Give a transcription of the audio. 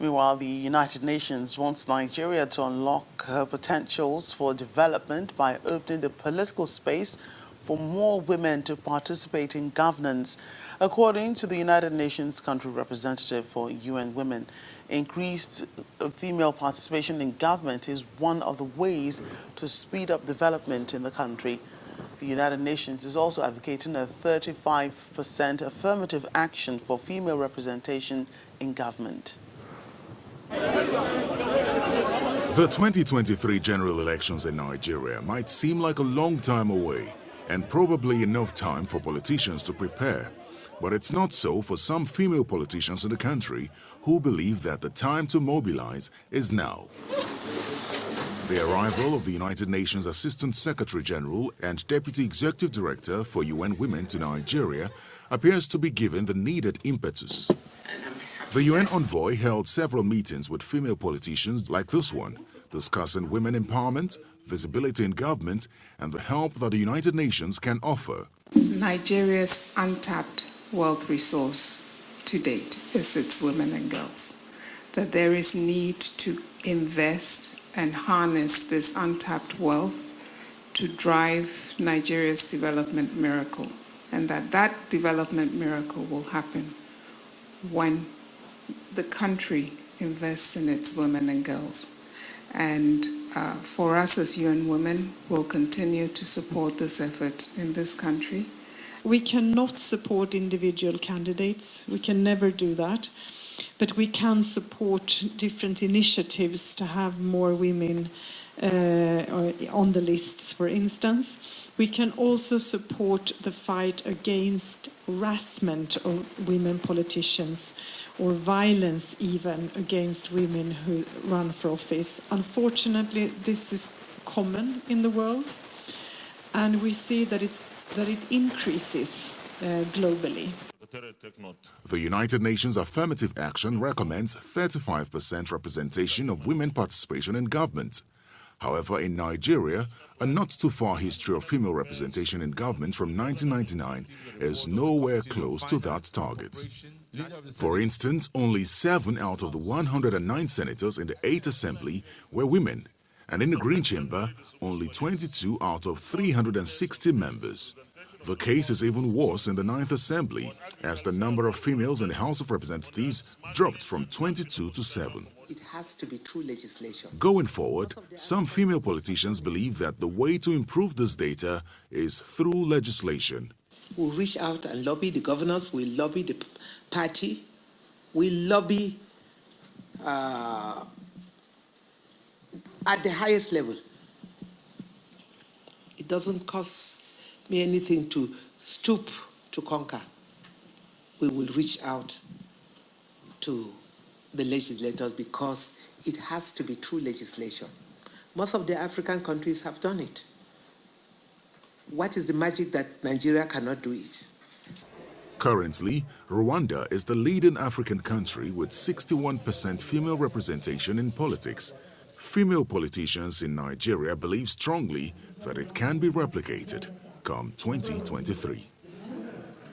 Meanwhile, the United Nations wants Nigeria to unlock her potentials for development by opening the political space for more women to participate in governance. According to the United Nations country representative for UN Women, increased female participation in government is one of the ways to speed up development in the country. The United Nations is also advocating a 35% affirmative action for female representation in government. The 2023 general elections in Nigeria might seem like a long time away and probably enough time for politicians to prepare. But it's not so for some female politicians in the country who believe that the time to mobilize is now. The arrival of the United Nations Assistant Secretary General and Deputy Executive Director for UN Women to Nigeria appears to be given the needed impetus. The UN envoy held several meetings with female politicians like this one, discussing women empowerment, visibility in government, and the help that the United Nations can offer. Nigeria's untapped wealth resource to date is its women and girls. That there is need to invest and harness this untapped wealth to drive Nigeria's development miracle, and that development miracle will happen when the country invests in its women and girls. And for us as UN Women, we'll continue to support this effort in this country. We cannot support individual candidates. We can never do that. But we can support different initiatives to have more women on the lists, for instance. We can also support the fight against harassment of women politicians or violence even against women who run for office. Unfortunately, this is common in the world, and we see that it increases globally. The United Nations Affirmative Action recommends 35% representation of women participation in government. However, in Nigeria, a not-too-far history of female representation in government from 1999 is nowhere close to that target. For instance, only 7 out of the 109 senators in the 8th Assembly were women, and in the Green Chamber, only 22 out of 360 members. The case is even worse in the 9th Assembly, as the number of females in the House of Representatives dropped from 22 to 7. It has to be through legislation. Going forward, some female politicians believe that the way to improve this data is through legislation. We'll reach out and lobby the governors, we'll lobby the party, we'll lobby at the highest level. It doesn't cost me anything to stoop to conquer. We will reach out to the legislators because it has to be through legislation. Most of the African countries have done it. What is the magic that Nigeria cannot do it? Currently, Rwanda is the leading African country with 61% female representation in politics. Female politicians in Nigeria believe strongly that it can be replicated come 2023.